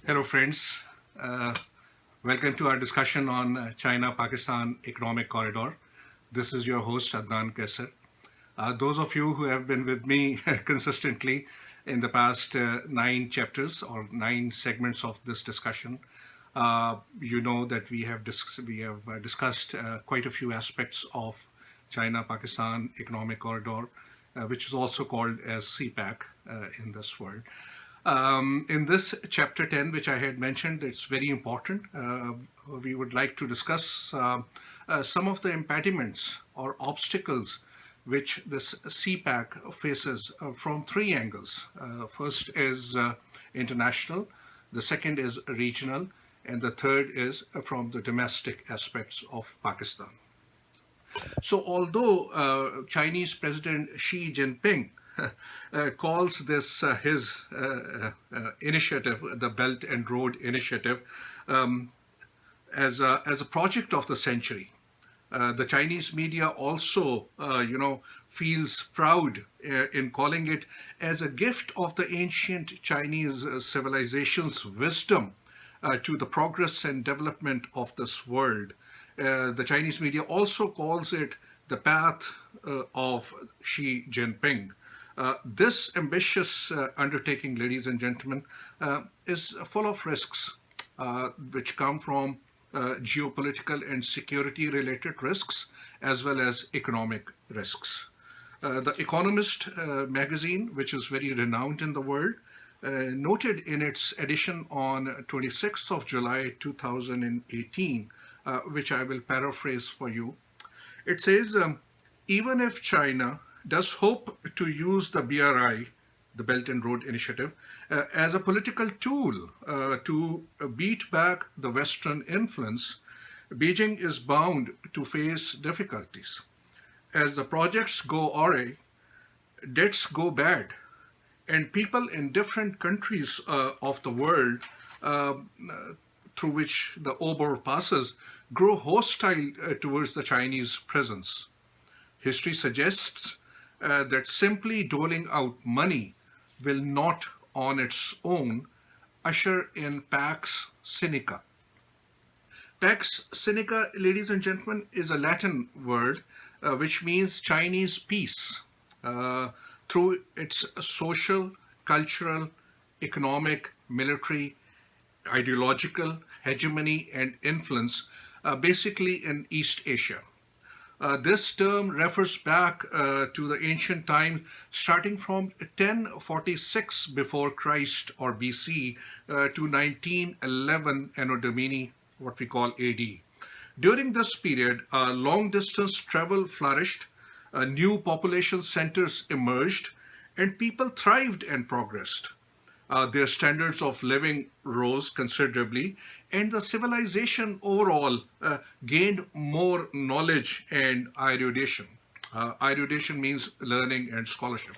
Hello, friends. Uh, Welcome to our discussion on China-Pakistan Economic Corridor. This is your host, Adnan Qaiser. Those of you who have been with me consistently in the past 9 chapters or 9 segments of this discussion, you know that we have discussed quite a few aspects of China-Pakistan Economic Corridor, which is also called as CPEC in this world. In this chapter 10, which I had mentioned, it's very important. We would like to discuss some of the impediments or obstacles which this CPEC faces from 3 angles. First is international, the second is regional, and the third is from the domestic aspects of Pakistan. So although Chinese President Xi Jinping calls this his initiative, the Belt and Road Initiative, as a project of the century. The Chinese media also, feels proud in calling it as a gift of the ancient Chinese civilization's wisdom to the progress and development of this world. The Chinese media also calls it the path of Xi Jinping. This ambitious undertaking, ladies and gentlemen, is full of risks, which come from geopolitical and security related risks, as well as economic risks. The Economist magazine, which is very renowned in the world, noted in its edition on 26th of July 2018, which I will paraphrase for you. It says, even if China does hope to use the BRI, the Belt and Road Initiative, as a political tool to beat back the Western influence, Beijing is bound to face difficulties. As the projects go awry, debts go bad, and people in different countries of the world through which the Augurs passes grow hostile towards the Chinese presence. History suggests that simply doling out money will not on its own usher in Pax Sinica. Pax Sinica, ladies and gentlemen, is a Latin word which means Chinese peace. Through its social, cultural, economic, military, ideological hegemony and influence, basically in East Asia. This term refers back to the ancient times starting from 1046 before Christ or BC to 1911 Anno Domini, what we call AD. During this period, long distance travel flourished, new population centers emerged, and people thrived and progressed. Their standards of living rose considerably, and the civilization overall gained more knowledge and erudition. Erudition means learning and scholarship.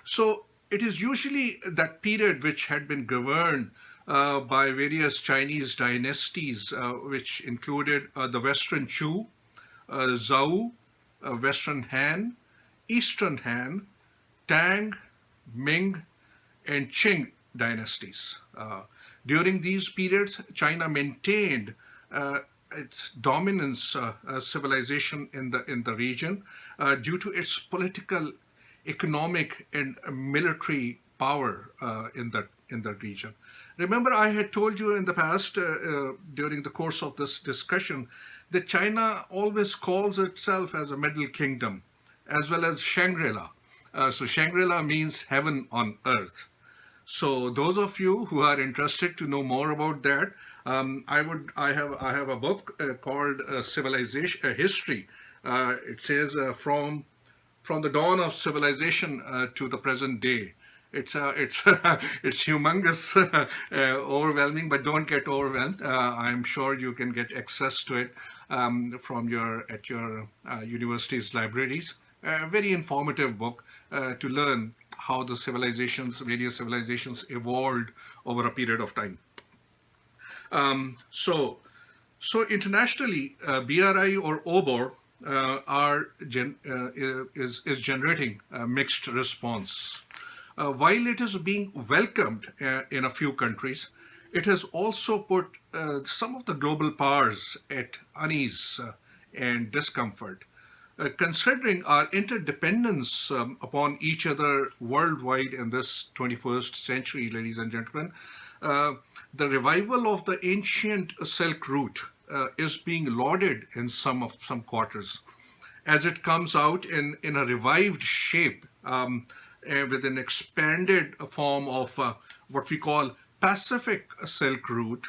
So it is usually that period which had been governed by various Chinese dynasties, which included the Western Chu, Zhou, Western Han, Eastern Han, Tang, Ming, and Qing dynasties. During these periods, China maintained its dominance civilization in the region due to its political, economic, and military power in the region. Remember, I had told you in the past during the course of this discussion that China always calls itself as a Middle Kingdom, as well as Shangri-La. So Shangri-La means heaven on earth. So those of you who are interested to know more about that, I have a book called Civilization History. It says from the dawn of civilization to the present day. It's humongous, overwhelming, but don't get overwhelmed. I'm sure you can get access to it from your university's libraries. A very informative book to learn how the various civilizations evolved over a period of time. So internationally, BRI or Augurs is generating a mixed response. While it is being welcomed in a few countries, It has also put some of the global powers at unease and discomfort. Considering our interdependence upon each other worldwide in this 21st century, ladies and gentlemen, uh, the revival of the ancient Silk Route is being lauded in some quarters as it comes out in a revived shape with an expanded form of what we call Pacific Silk Route,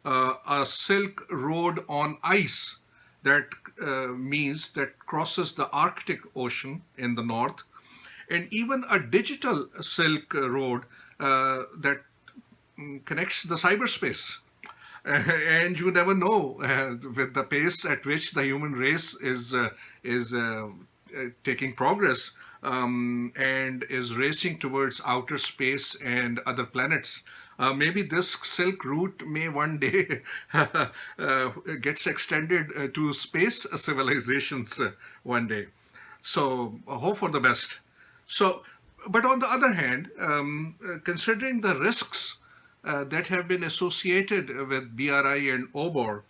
a Silk Road on ice that means that crosses the Arctic Ocean in the north, and even a digital Silk Road that connects the cyberspace. And you never know with the pace at which the human race is taking progress and is racing towards outer space and other planets. Maybe this Silk Route may one day gets extended to space civilizations one day. So hope for the best. So, but on the other hand, considering the risks that have been associated with BRI and OBOR,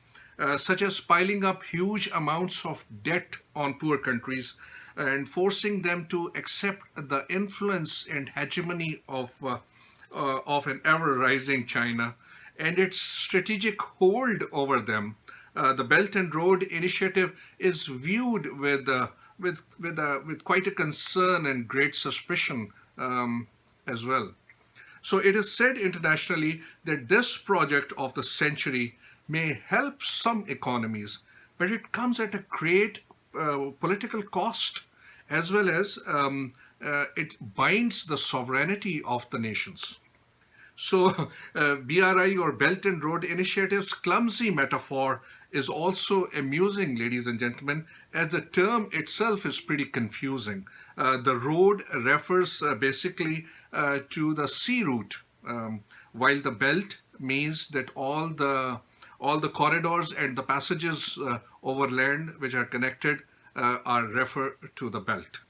such as piling up huge amounts of debt on poor countries and forcing them to accept the influence and hegemony of an ever-rising China and its strategic hold over them. The Belt and Road Initiative is viewed with quite a concern and great suspicion as well. So it is said internationally that this project of the century may help some economies, but it comes at a great political cost, as well as it binds the sovereignty of the nations. So, BRI or Belt and Road Initiative's clumsy metaphor is also amusing, ladies and gentlemen, as the term itself is pretty confusing. The road refers basically to the sea route, while the belt means that all the corridors and the passages over land which are connected are referred to the belt.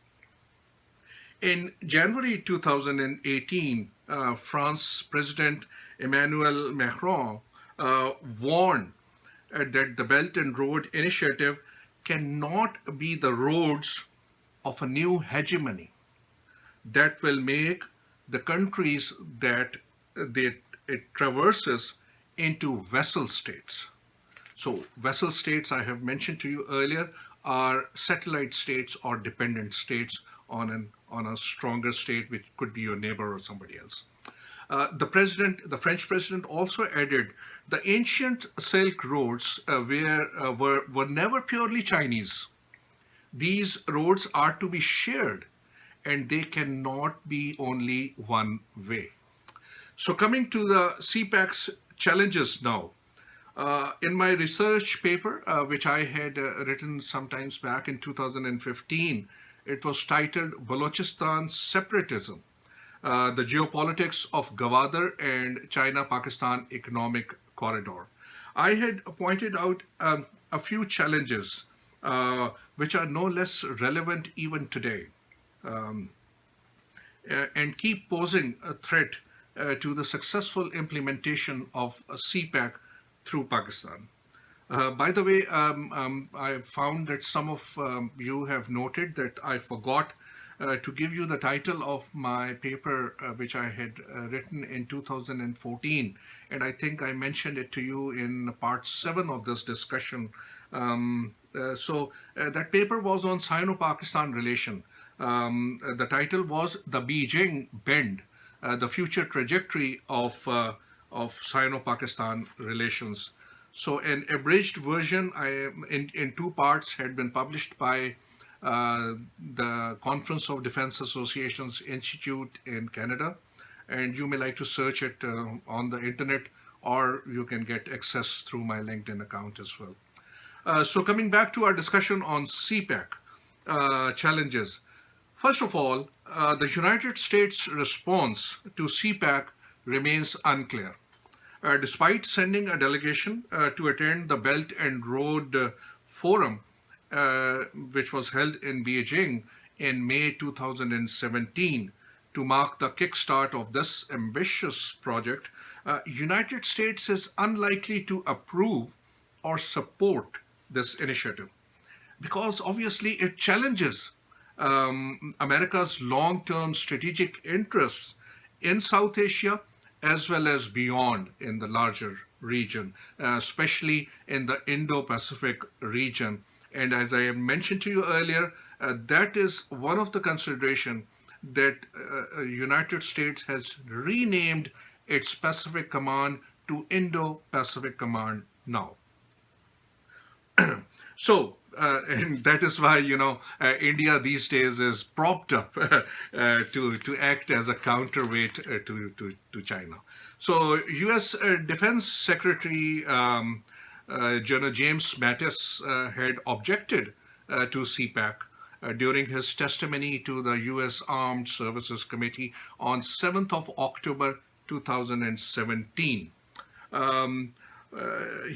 In January 2018, France President Emmanuel Macron warned that the Belt and Road Initiative cannot be the roads of a new hegemony that will make the countries that it traverses into vassal states. So, vassal states, I have mentioned to you earlier, are satellite states or dependent states on a stronger state, which could be your neighbor or somebody else. The French president, also added the ancient Silk roads were never purely Chinese. These roads are to be shared, and they cannot be only one way. So, coming to the CPEC's challenges now. In my research paper, which I had written sometimes back in 2015, it was titled Balochistan Separatism, the Geopolitics of Gwadar and China-Pakistan Economic Corridor. I had pointed out a few challenges which are no less relevant even today and keep posing a threat to the successful implementation of CPEC through Pakistan. By the way, I found that some of you have noted that I forgot to give you the title of my paper, which I had written in 2014, and I think I mentioned it to you in part 7 of this discussion. That paper was on Sino-Pakistan relation. The title was The Beijing Bend, the future trajectory of Sino-Pakistan relations. So an abridged version in 2 parts had been published by the Conference of Defense Associations Institute in Canada, and you may like to search it on the internet, or you can get access through my LinkedIn account as well. So coming back to our discussion on CPEC challenges. First of all, the United States response to CPEC remains unclear. Despite sending a delegation to attend the Belt and Road Forum, which was held in Beijing in May 2017, to mark the kickstart of this ambitious project, United States is unlikely to approve or support this initiative because obviously it challenges America's long-term strategic interests in South Asia as well as beyond in the larger region, especially in the Indo-Pacific region. And as I mentioned to you earlier, that is one of the consideration that United States has renamed its Pacific Command to Indo-Pacific Command now. So, and that is why, India these days is propped up to act as a counterweight to China. So, U.S. Defense Secretary General James Mattis had objected to CPEC during his testimony to the U.S. Armed Services Committee on 7th of October 2017.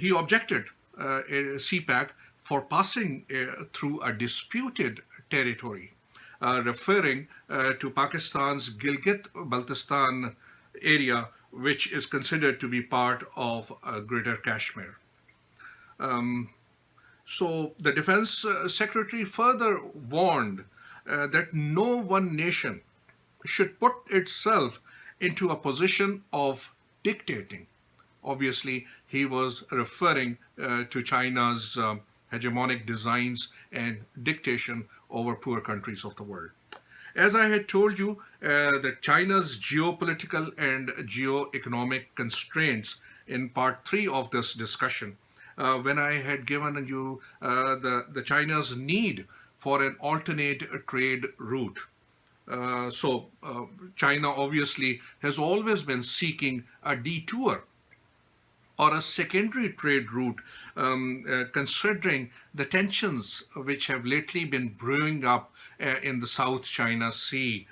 He objected CPEC for passing through a disputed territory, referring to Pakistan's Gilgit-Baltistan area, which is considered to be part of Greater Kashmir. So the Defense Secretary further warned that no one nation should put itself into a position of dictating. Obviously, he was referring to China's hegemonic designs and dictation over poor countries of the world. As I had told you, that China's geopolitical and geo-economic constraints in part 3 of this discussion, when I had given you the China's need for an alternate trade route. So China obviously has always been seeking a detour or a secondary trade route, considering the tensions which have lately been brewing up in the South China Sea,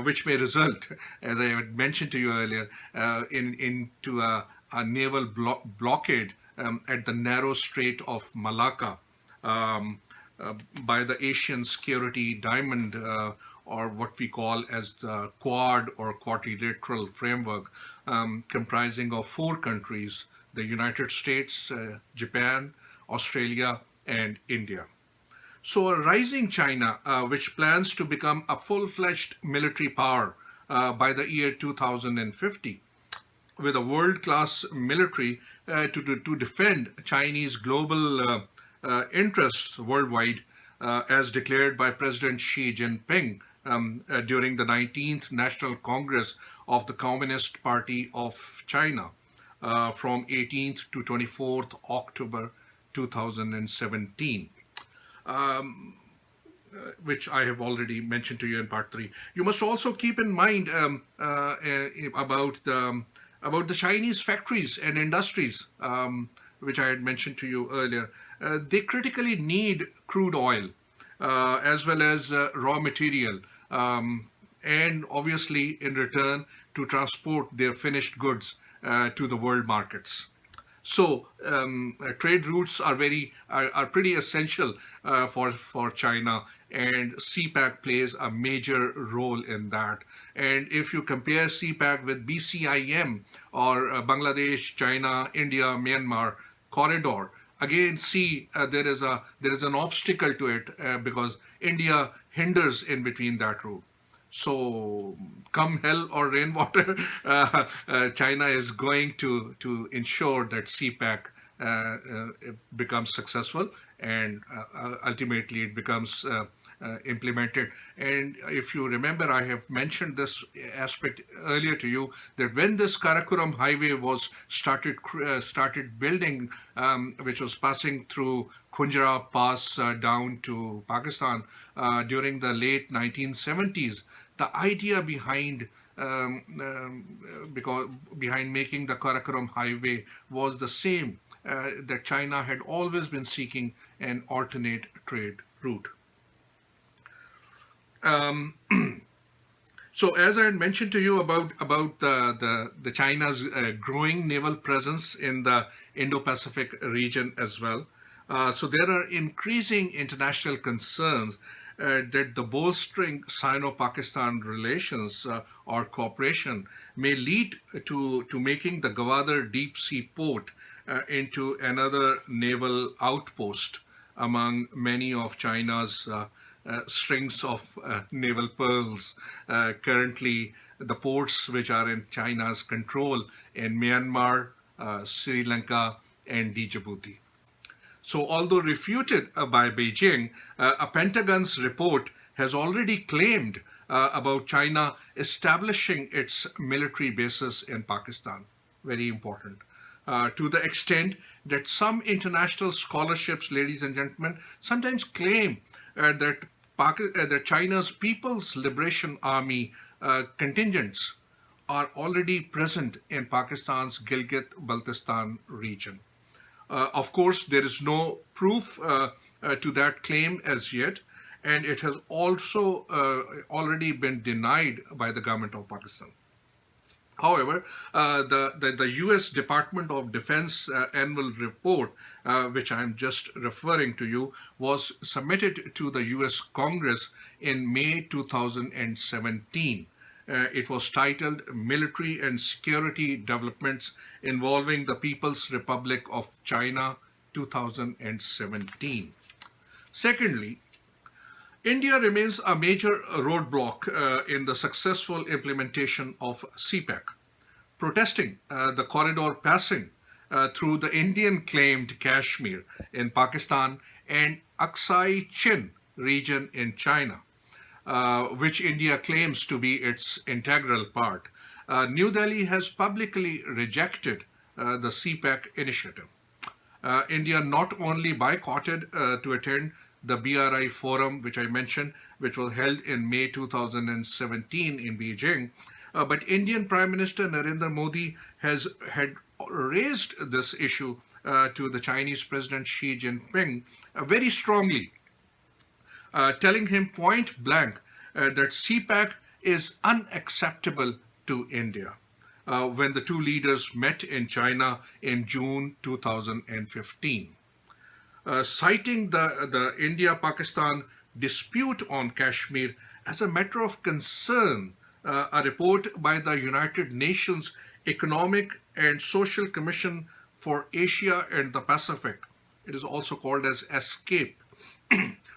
which may result, as I had mentioned to you earlier, into a naval blockade at the narrow Strait of Malacca by the Asian Security Diamond, or what we call as the Quad or Quadrilateral Framework, comprising of 4 countries: the United States, Japan, Australia, and India. So a rising China, which plans to become a full-fledged military power by the year 2050, with a world-class military to defend Chinese global interests worldwide, as declared by President Xi Jinping during the 19th National Congress of the Communist Party of China from 18th to 24th October 2017. Which I have already mentioned to you in part 3. You must also keep in mind about the Chinese factories and industries, which I had mentioned to you earlier. They critically need crude oil as well as raw material, and obviously in return to transport their finished goods to the world markets. So trade routes are pretty essential for China, and CPEC plays a major role in that. And if you compare CPEC with BCIM or Bangladesh, China, India, Myanmar corridor, again see there is an obstacle to it because India hinders in between that route. So come hell or rainwater, China is going to ensure that CPEC becomes successful, and ultimately it becomes implemented. And if you remember, I have mentioned this aspect earlier to you, that when this Karakoram highway was started building, which was passing through Khunjra Pass down to Pakistan during the late 1970s, the idea behind making the Karakoram highway was the same, that China had always been seeking an alternate trade route. So as I had mentioned to you about the China's growing naval presence in the Indo-Pacific region as well. So there are increasing international concerns that the bolstering Sino-Pakistan relations or cooperation may lead to making the Gwadar deep sea port into another naval outpost among many of China's strings of naval pearls. Currently, the ports which are in China's control in Myanmar, Sri Lanka, and Djibouti. So, although refuted by Beijing, a Pentagon's report has already claimed about China establishing its military bases in Pakistan. Very important. To the extent that some international scholarships, ladies and gentlemen, sometimes claim that China's People's Liberation Army contingents are already present in Pakistan's Gilgit-Baltistan region. Of course, there is no proof to that claim as yet, and it has also already been denied by the government of Pakistan. However, the US Department of Defense annual report, which I'm just referring to you, was submitted to the US Congress in May 2017. It was titled Military and Security Developments Involving the People's Republic of China 2017. Secondly, India remains a major roadblock in the successful implementation of CPEC. Protesting the corridor passing through the Indian-claimed Kashmir in Pakistan and Aksai Chin region in China, which India claims to be its integral part. New Delhi has publicly rejected the CPEC initiative. India not only boycotted to attend the BRI forum, which I mentioned, which was held in May 2017 in Beijing, but Indian Prime Minister Narendra Modi had raised this issue to the Chinese President Xi Jinping very strongly, telling him point blank that CPEC is unacceptable to India when the two leaders met in China in June 2015. Citing the India-Pakistan dispute on Kashmir as a matter of concern, a report by the United Nations Economic and Social Commission for Asia and the Pacific, it is also called as ESCAPE,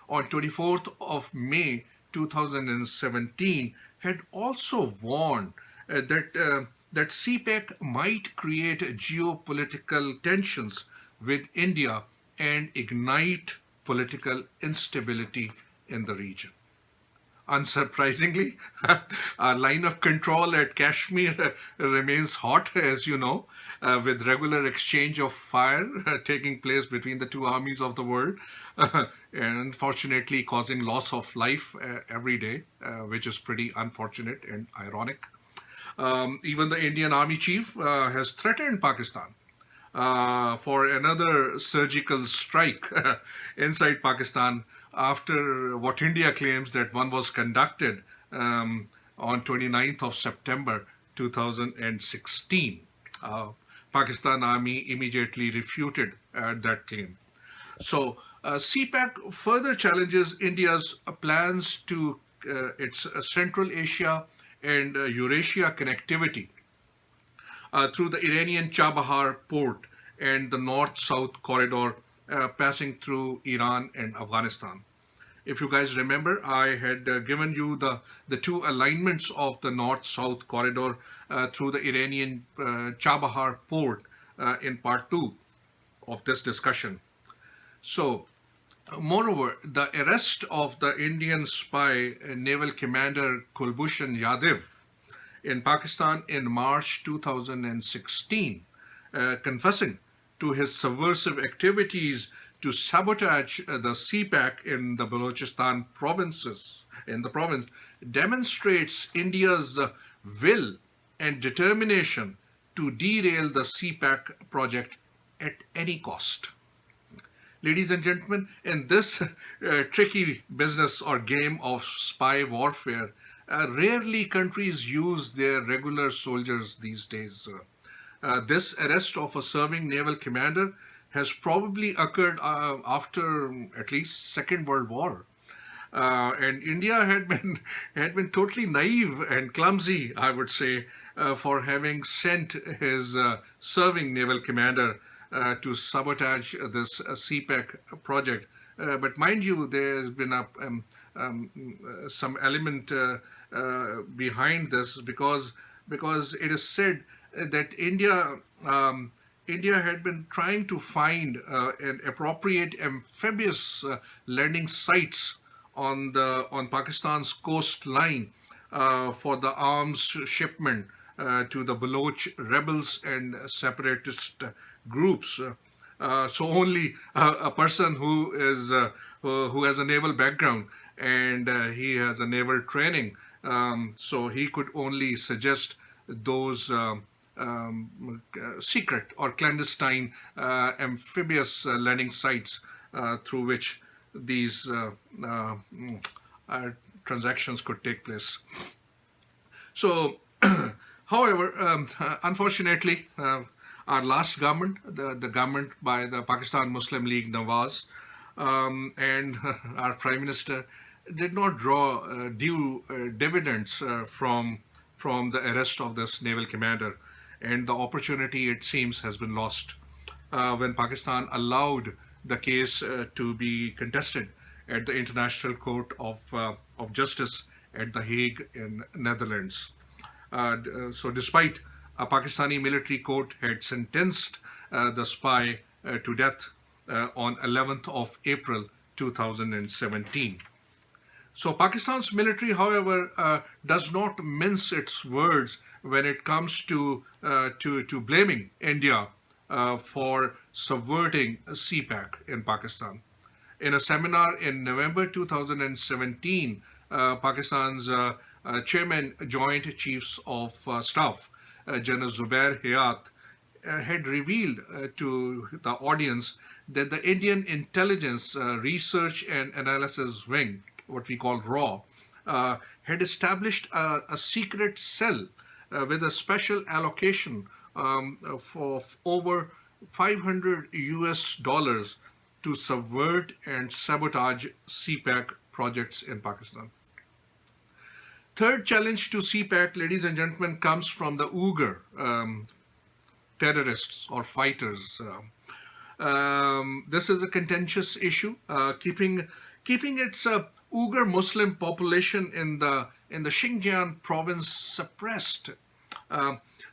on 24th of May 2017 had also warned that CPEC might create geopolitical tensions with India and ignite political instability in the region. Unsurprisingly, our line of control at Kashmir remains hot, as you know, with regular exchange of fire taking place between the two armies of the world, and unfortunately causing loss of life every day, which is pretty unfortunate and ironic. Even the Indian Army chief has threatened Pakistan for another surgical strike inside Pakistan after what India claims that one was conducted on 29th of September 2016. Pakistan Army immediately refuted that claim. So CPEC further challenges India's plans to its Central Asia and Eurasia connectivity through the Iranian Chabahar port and the north-south corridor passing through Iran and Afghanistan. If you guys remember, I had given you the two alignments of the north-south corridor through the Iranian Chabahar port in part 2 of this discussion. So, moreover, the arrest of the Indian spy naval commander Kulbhushan Yadav in Pakistan in March 2016, confessing to his subversive activities to sabotage the CPEC in the Balochistan provinces, demonstrates India's will and determination to derail the CPEC project at any cost. Ladies and gentlemen, in this tricky business or game of spy warfare, rarely countries use their regular soldiers these days. This arrest of a serving naval commander has probably occurred after at least Second World War. And India had been totally naive and clumsy, I would say, for having sent his serving naval commander to sabotage this CPEC project. But mind you, there's been some element behind this, because it is said that India had been trying to find an appropriate amphibious landing sites on Pakistan's coastline for the arms shipment to the Baloch rebels and separatist groups. So only a person who has a naval background and he has a naval training, so he could only suggest those secret or clandestine amphibious landing sites through which these transactions could take place. So, however, unfortunately, our last government, the government by the Pakistan Muslim League Nawaz, and our Prime Minister did not draw due dividends from the arrest of this naval commander, and the opportunity, it seems, has been lost when Pakistan allowed the case to be contested at the International Court of Justice at The Hague in Netherlands. So despite a Pakistani military court had sentenced the spy to death on 11th of April 2017. So Pakistan's military, however, does not mince its words when it comes to blaming India for subverting CPEC in Pakistan. In a seminar in November 2017, Pakistan's Chairman Joint Chiefs of Staff, General Zubair Hayat, had revealed to the audience that the Indian Intelligence Research and Analysis Wing, what we call RAW, had established a secret cell with a special allocation for over $500 to subvert and sabotage CPEC projects in Pakistan. Third challenge to CPEC, ladies and gentlemen, comes from the Uyghur terrorists or fighters. This is a contentious issue, keeping its Uyghur Muslim population in the Xinjiang province suppressed.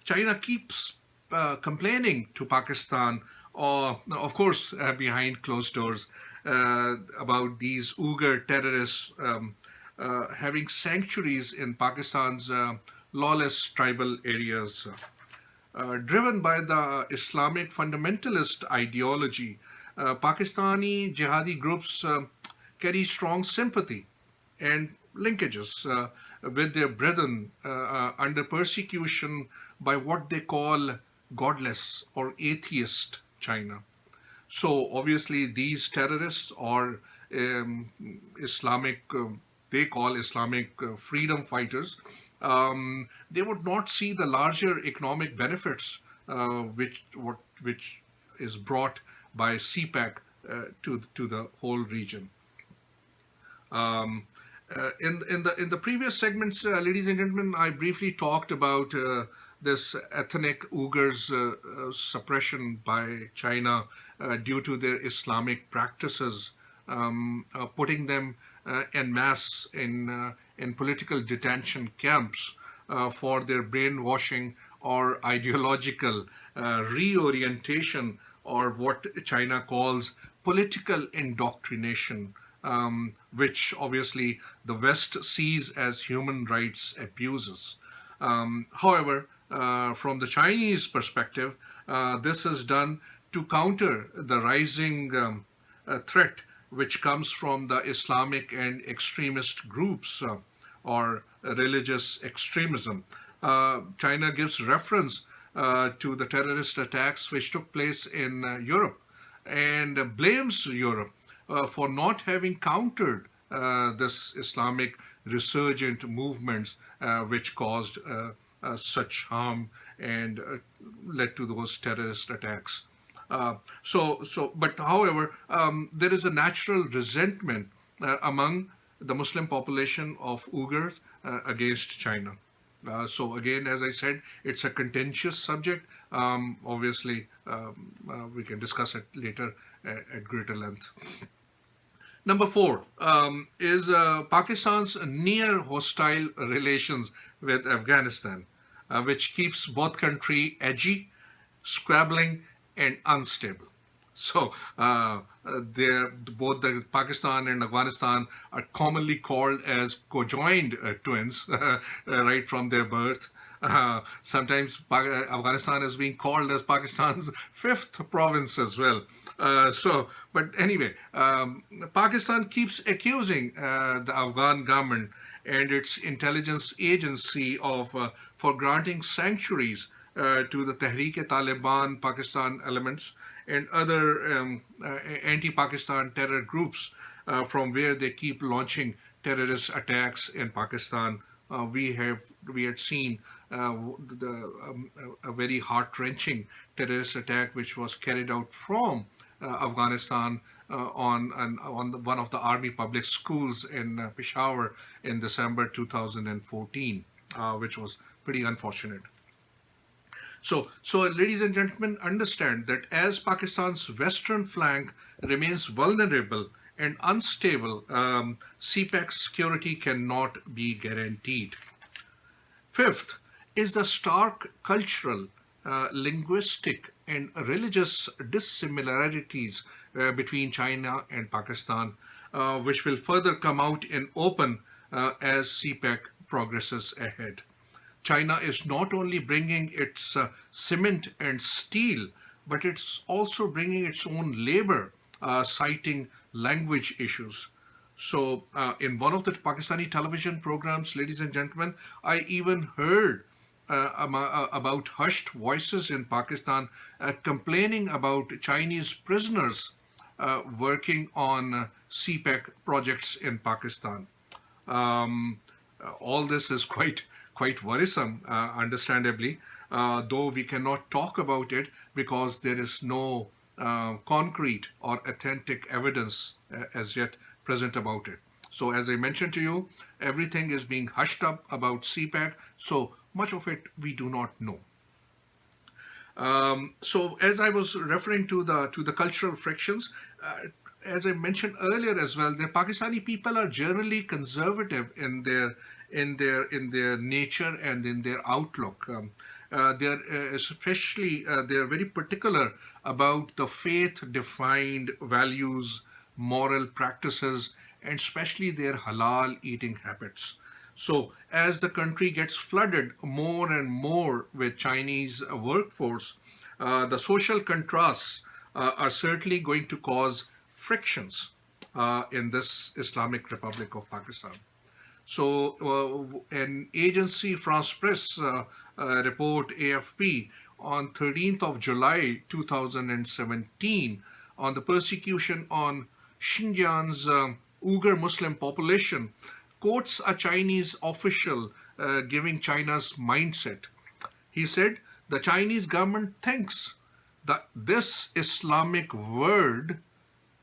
China keeps complaining to Pakistan, of course, behind closed doors, about these Uyghur terrorists having sanctuaries in Pakistan's lawless tribal areas. Driven by the Islamic fundamentalist ideology, Pakistani jihadi groups carry strong sympathy and linkages with their brethren under persecution by what they call godless or atheist China. So obviously these terrorists or Islamic, they call Islamic freedom fighters, they would not see the larger economic benefits which is brought by CPEC to the whole region. In the previous segments, ladies and gentlemen, I briefly talked about this ethnic Uyghurs suppression by China due to their Islamic practices, putting them en masse in political detention camps for their brainwashing or ideological reorientation, or what China calls political indoctrination, which obviously the West sees as human rights abuses. However, from the Chinese perspective, this is done to counter the rising threat which comes from the Islamic and extremist groups or religious extremism. China gives reference to the terrorist attacks which took place in Europe and blames Europe for not having countered this Islamic resurgent movements which caused such harm and led to those terrorist attacks. But however, there is a natural resentment among the Muslim population of Uyghurs against China. So again, as I said, it's a contentious subject. Obviously, we can discuss it later at greater length. Number four is Pakistan's near hostile relations with Afghanistan, which keeps both countries edgy, scrabbling, and unstable. So, both the Pakistan and Afghanistan are commonly called as conjoined twins, right from their birth. Sometimes Afghanistan is being called as Pakistan's fifth province as well. But anyway, Pakistan keeps accusing the Afghan government and its intelligence agency of for granting sanctuaries to the Tehreek-e-Taliban Pakistan elements and other anti-Pakistan terror groups from where they keep launching terrorist attacks in Pakistan. We had seen a very heart-wrenching terrorist attack which was carried out from Afghanistan on one of the army public schools in Peshawar in December 2014, which was pretty unfortunate. So, ladies and gentlemen, understand that as Pakistan's western flank remains vulnerable and unstable, CPEC security cannot be guaranteed. Fifth is the stark cultural, linguistic, and religious dissimilarities between China and Pakistan, which will further come out in open as CPEC progresses ahead. China is not only bringing its cement and steel, but it's also bringing its own labor, citing language issues. So, in one of the Pakistani television programs, ladies and gentlemen, I even heard about hushed voices in Pakistan complaining about Chinese prisoners working on CPEC projects in Pakistan. All this is quite worrisome, understandably, though we cannot talk about it because there is no concrete or authentic evidence as yet present about it. So as I mentioned to you, everything is being hushed up about CPEC, so much of it we do not know. So as I was referring to the cultural frictions, as I mentioned earlier as well, the Pakistani people are generally conservative in their nature and in their outlook. They're very particular about the faith-defined values, moral practices, and especially their halal eating habits. So as the country gets flooded more and more with Chinese workforce, the social contrasts are certainly going to cause frictions in this Islamic Republic of Pakistan. So an agency France Presse report, AFP, on 13th of July 2017 on the persecution on Xinjiang's Uyghur Muslim population quotes a Chinese official giving China's mindset. He said, the Chinese government thinks that this Islamic word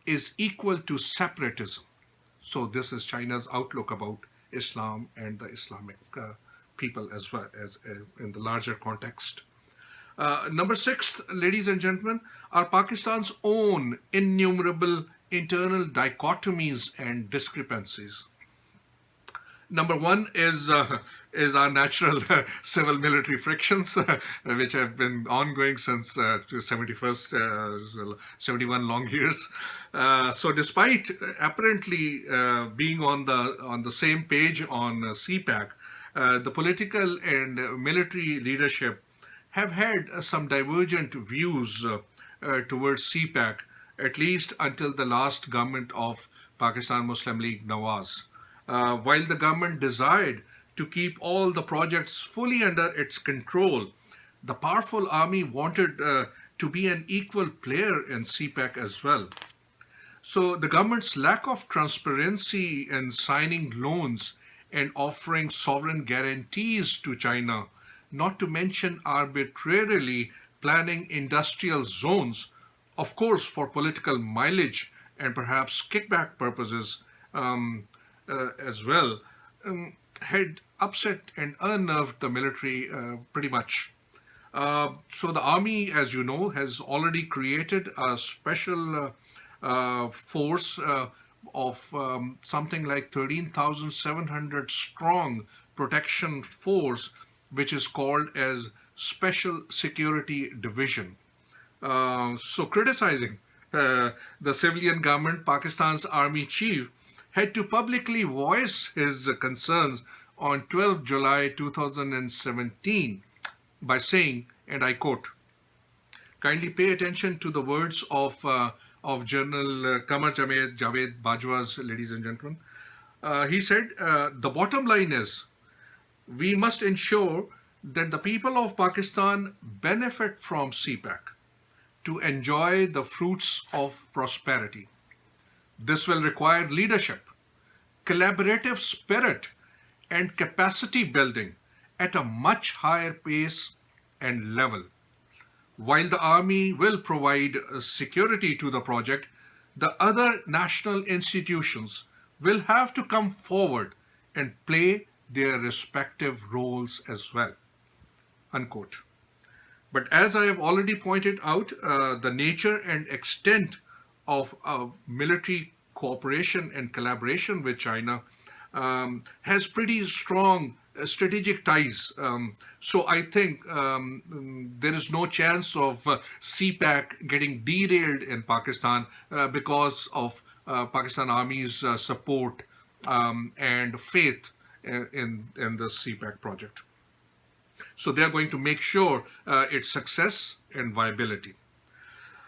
is equal to separatism. So this is China's outlook about Islam and the Islamic people as well as in the larger context. Number six, ladies and gentlemen, are Pakistan's own innumerable internal dichotomies and discrepancies. Number one is our natural civil military frictions, which have been ongoing since 71 long years. So despite apparently being on the same page on CPEC, the political and military leadership have had some divergent views towards CPEC, at least until the last government of Pakistan Muslim League Nawaz. While the government desired to keep all the projects fully under its control, the powerful army wanted to be an equal player in CPEC as well. So the government's lack of transparency in signing loans and offering sovereign guarantees to China, not to mention arbitrarily planning industrial zones, of course for political mileage and perhaps kickback purposes, as well, had upset and unnerved the military pretty much. So the army, as you know, has already created a special force of something like 13,700 strong protection force, which is called as Special Security Division. So criticizing the civilian government, Pakistan's army chief had to publicly voice his concerns on 12 July 2017 by saying, and I quote, kindly pay attention to the words of General Qamar Javed Bajwa's, ladies and gentlemen. He said, the bottom line is we must ensure that the people of Pakistan benefit from CPEC to enjoy the fruits of prosperity. This will require leadership, collaborative spirit, and capacity building at a much higher pace and level. While the army will provide security to the project, the other national institutions will have to come forward and play their respective roles as well. Unquote. But as I have already pointed out, the nature and extent of military cooperation and collaboration with China has pretty strong strategic ties. So I think there is no chance of CPEC getting derailed in Pakistan because of Pakistan Army's support and faith in the CPEC project. So they are going to make sure its success and viability.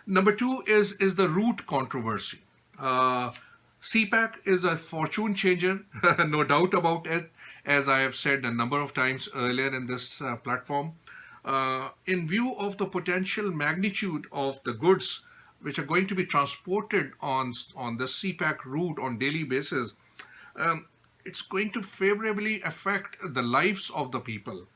Number two is the route controversy. CPEC is a fortune changer, no doubt about it, as I have said a number of times earlier in this platform. In view of the potential magnitude of the goods which are going to be transported on the CPEC route on daily basis, it's going to favorably affect the lives of the people.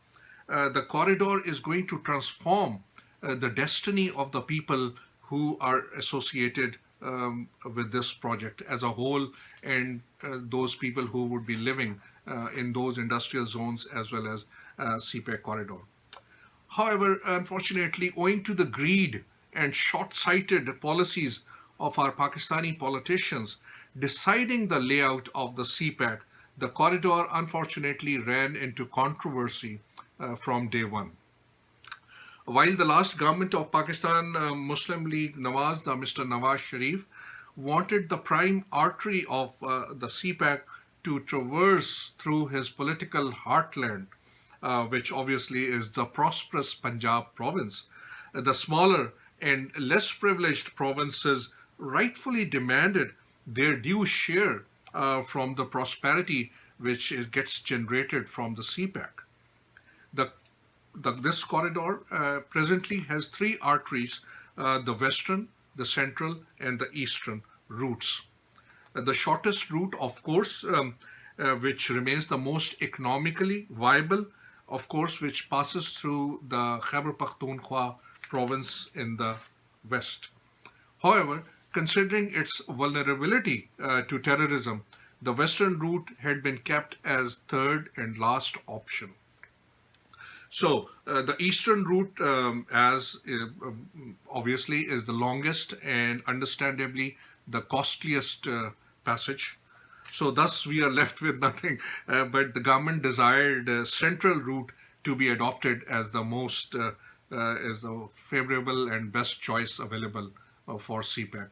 The corridor is going to transform the destiny of the people who are associated with this project as a whole, and those people who would be living in those industrial zones as well as CPEC corridor. However, unfortunately, owing to the greed and short-sighted policies of our Pakistani politicians deciding the layout of the CPEC, the corridor unfortunately ran into controversy from day one. While the last government of Pakistan Muslim League Nawaz, Mr. Nawaz Sharif, wanted the prime artery of the CPEC to traverse through his political heartland, which obviously is the prosperous Punjab province, the smaller and less privileged provinces rightfully demanded their due share from the prosperity which gets generated from the CPEC. This corridor presently has three arteries, the western, the central, and the eastern routes. The shortest route, of course, which remains the most economically viable, of course, which passes through the Khyber Pakhtunkhwa province in the west. However, considering its vulnerability to terrorism, the western route had been kept as third and last option. So the eastern route, obviously, is the longest and understandably the costliest passage. So thus we are left with nothing, but the government desired central route to be adopted as the most, as the favorable and best choice available for CPEC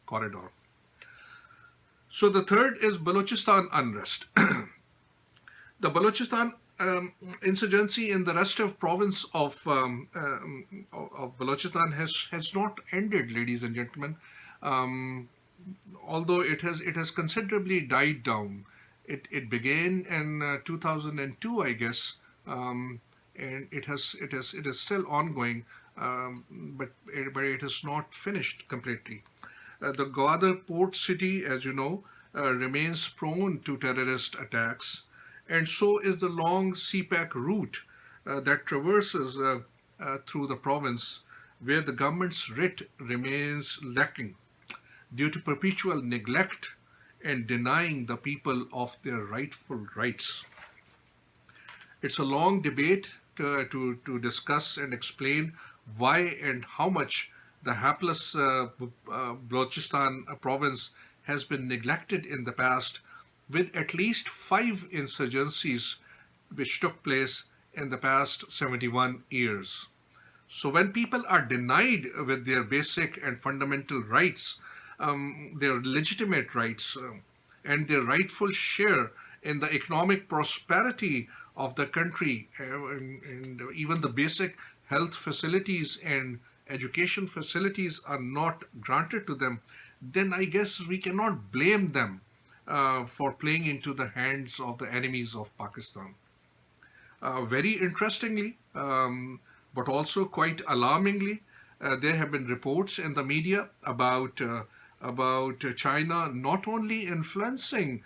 corridor. So the third is Balochistan unrest. The Balochistan insurgency in the restive province of Balochistan has not ended, ladies and gentlemen. Although it has considerably died down. It began in 2002, I guess, and it is still ongoing, but it is not finished completely. The Gwadar port city, as you know, remains prone to terrorist attacks, and so is the long CPEC route that traverses through the province, where the government's writ remains lacking due to perpetual neglect and denying the people of their rightful rights. It's a long debate to discuss and explain why and how much the hapless Balochistan province has been neglected in the past, with at least 5 insurgencies which took place in the past 71 years. So when people are denied with their basic and fundamental rights, their legitimate rights, and their rightful share in the economic prosperity of the country, and even the basic health facilities and education facilities are not granted to them, then I guess we cannot blame them for playing into the hands of the enemies of Pakistan. Very interestingly, but also quite alarmingly, there have been reports in the media about China not only influencing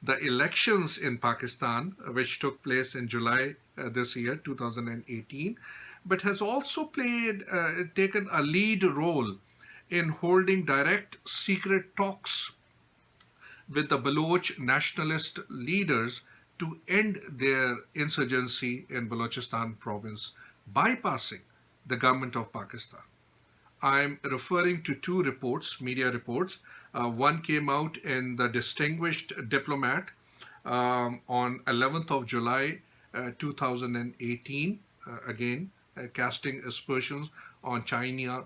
the elections in Pakistan, which took place in July this year, 2018, but has also taken a lead role in holding direct secret talks with the Baloch nationalist leaders to end their insurgency in Balochistan province, bypassing the government of Pakistan. I'm referring to two reports, media reports. One came out in the Distinguished Diplomat on 11th of July 2018, again casting aspersions on China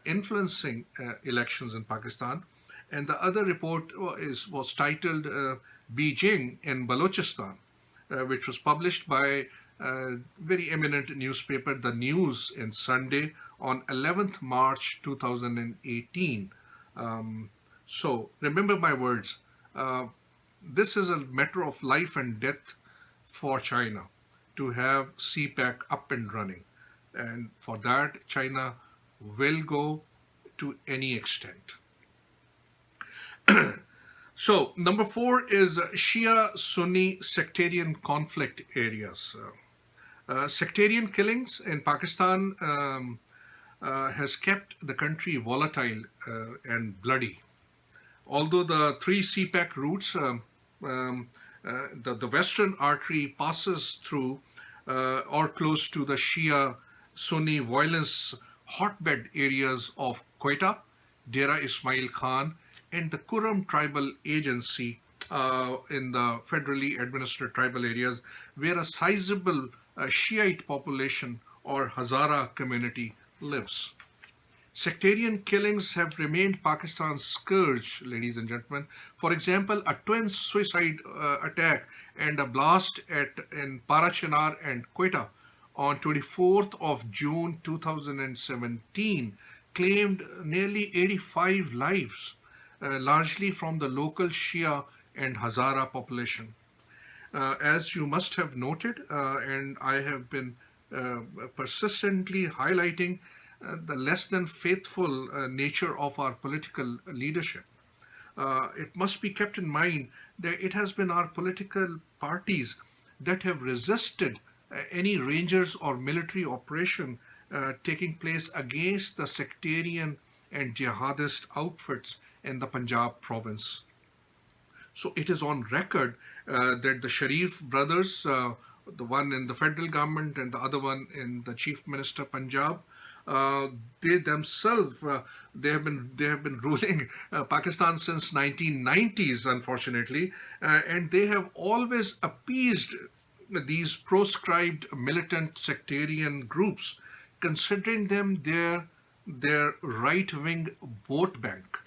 influencing elections in Pakistan. And the other report was titled Beijing in Balochistan, which was published by a very eminent newspaper, The News, in Sunday on 11th March 2018. So remember my words. This is a matter of life and death for China to have CPEC up and running. And for that, China will go to any extent. So, number 4 is Shia-Sunni sectarian conflict areas. Sectarian killings in Pakistan has kept the country volatile and bloody. Although the three CPEC routes, the western artery passes through or close to the Shia-Sunni violence hotbed areas of Quetta, Dera Ismail Khan, and the Kurram Tribal Agency in the federally administered tribal areas, where a sizable Shiite population or Hazara community lives. Sectarian killings have remained Pakistan's scourge, ladies and gentlemen. For example, a twin suicide attack and a blast in Parachinar and Quetta on 24th of June 2017 claimed nearly 85 lives, largely from the local Shia and Hazara population. As you must have noted, and I have been persistently highlighting the less than faithful nature of our political leadership. It must be kept in mind that it has been our political parties that have resisted any Rangers or military operation taking place against the sectarian and jihadist outfits in the Punjab province. So it is on record that the Sharif brothers, the one in the federal government and the other one in the Chief Minister Punjab, they themselves they have been ruling Pakistan since 1990s, unfortunately, and they have always appeased these proscribed militant sectarian groups, considering them their right-wing vote bank.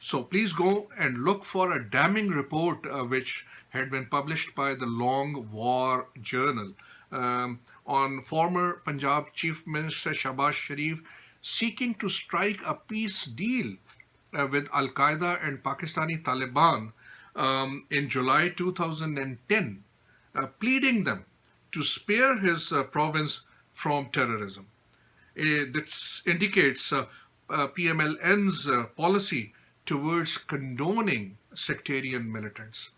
So please go and look for a damning report which had been published by the Long War Journal on former Punjab Chief Minister Shahbaz Sharif seeking to strike a peace deal with Al-Qaeda and Pakistani Taliban in July 2010, pleading them to spare his province from terrorism. This indicates PMLN's policy towards condoning sectarian militants.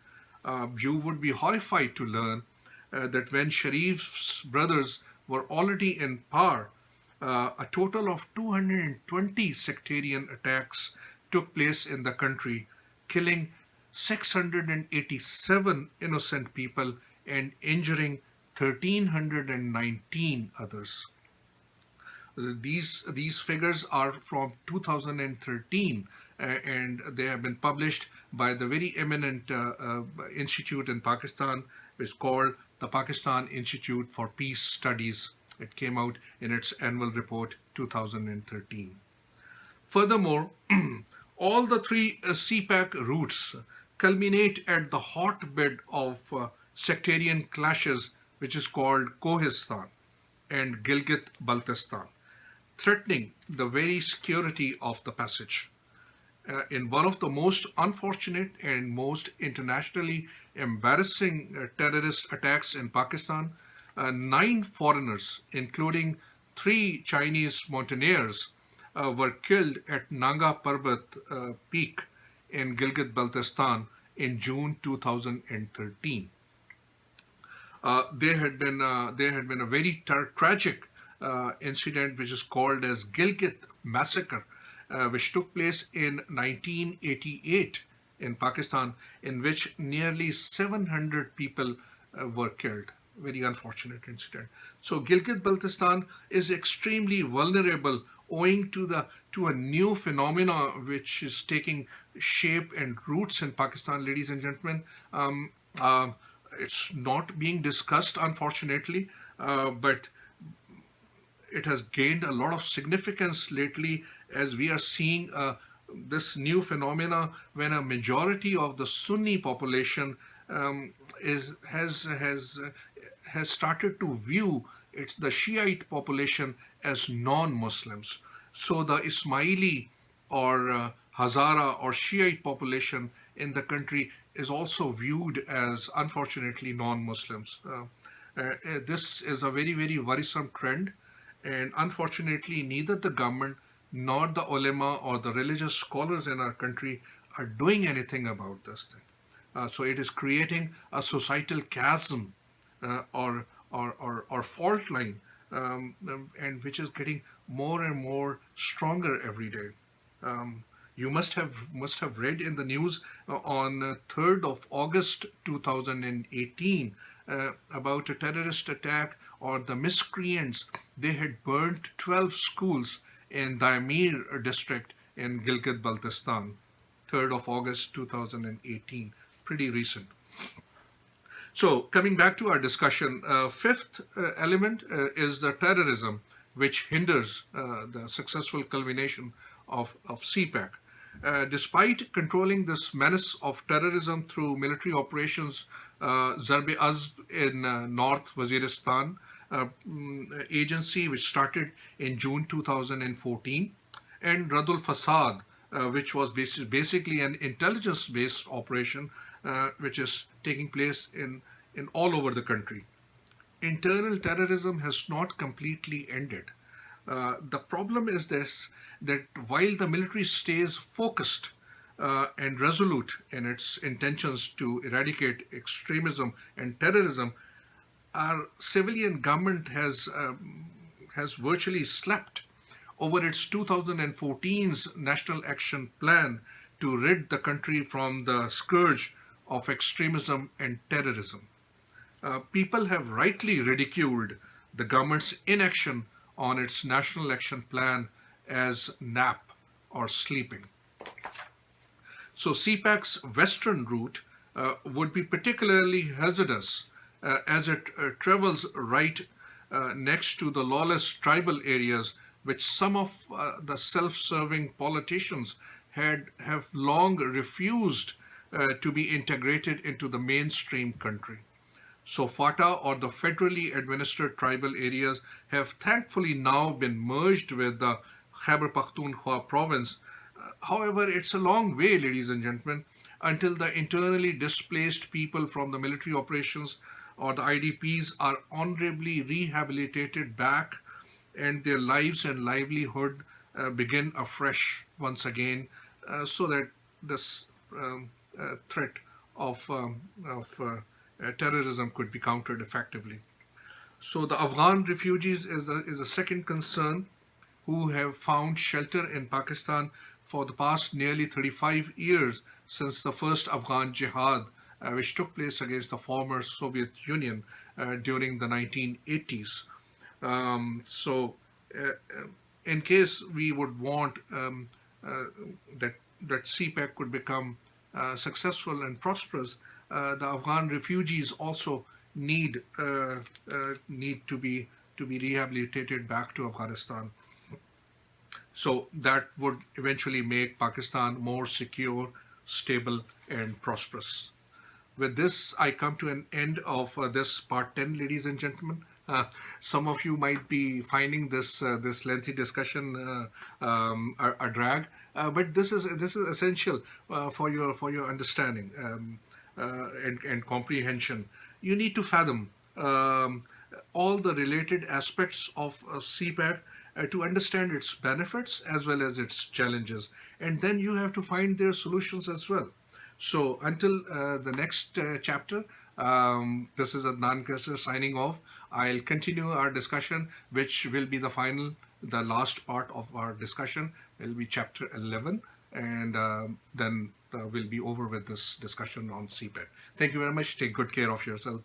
You would be horrified to learn that when Sharif's brothers were already in power, a total of 220 sectarian attacks took place in the country, killing 687 innocent people and injuring 1,319 others. These figures are from 2013, and they have been published by the very eminent institute in Pakistan. It's called the Pakistan Institute for Peace Studies. It came out in its annual report 2013. Furthermore, all the three CPEC routes culminate at the hotbed of sectarian clashes, which is called Kohistan and Gilgit-Baltistan, threatening the very security of the passage. In one of the most unfortunate and most internationally embarrassing terrorist attacks in Pakistan, 9 foreigners, including 3 Chinese mountaineers, were killed at Nanga Parbat Peak in Gilgit-Baltistan in June 2013. There had been a very tragic incident which is called as Gilgit massacre, which took place in 1988 in Pakistan, in which nearly 700 people were killed. Very unfortunate incident. So Gilgit-Baltistan is extremely vulnerable owing to a new phenomena which is taking shape and roots in Pakistan, ladies and gentlemen. It's not being discussed, unfortunately, but it has gained a lot of significance lately as we are seeing this new phenomena when a majority of the Sunni population has started to view the Shiite population as non-Muslims. So the Ismaili or Hazara or Shiite population in the country is also viewed as, unfortunately, non-Muslims. This is a very, very worrisome trend, and unfortunately, neither the government nor the ulema or the religious scholars in our country are doing anything about this thing. So it is creating a societal chasm or fault line, and which is getting more and more stronger every day. You must have read in the news on 3rd of August 2018 about a terrorist attack, or the miscreants. They had burnt 12 schools in Daimir district in Gilgit-Baltistan, 3rd of August 2018, pretty recent. So coming back to our discussion, fifth element is the terrorism, which hinders the successful culmination of CPEC. Despite controlling this menace of terrorism through military operations, Zarb-e-Azb in North Waziristan, agency which started in June 2014, and Radul Fasad, which was basically an intelligence-based operation, which is taking place in all over the country. Internal terrorism has not completely ended. The problem is this, that while the military stays focused and resolute in its intentions to eradicate extremism and terrorism, our civilian government has virtually slept over its 2014's National Action Plan to rid the country from the scourge of extremism and terrorism. People have rightly ridiculed the government's inaction on its National Action Plan as nap or sleeping. So CPEC's western route would be particularly hazardous as it travels right next to the lawless tribal areas which some of the self-serving politicians have long refused to be integrated into the mainstream country. So FATA, or the federally administered tribal areas, have thankfully now been merged with the Khyber Pakhtunkhwa province. However, it's a long way, ladies and gentlemen, until the internally displaced people from the military operations or the IDPs are honorably rehabilitated back and their lives and livelihood begin afresh once again, so that this threat of terrorism could be countered effectively. So the Afghan refugees is a second concern, who have found shelter in Pakistan for the past nearly 35 years since the first Afghan jihad, which took place against the former Soviet Union during the 1980s. So, in case we would want uh, that CPEC could become successful and prosperous, the Afghan refugees also need to be rehabilitated back to Afghanistan. So that would eventually make Pakistan more secure, stable, and prosperous. With this, I come to an end of this part 10, ladies and gentlemen. Some of you might be finding this lengthy discussion a drag, but this is essential for your understanding and comprehension. You need to fathom all the related aspects of CPAC to understand its benefits as well as its challenges, and then you have to find their solutions as well. So until the next chapter, this is Adnan Qaiser signing off. I'll continue our discussion, which will be the last part of our discussion. Will be chapter 11, and then we'll be over with this discussion on CPET. Thank you very much. Take good care of yourself.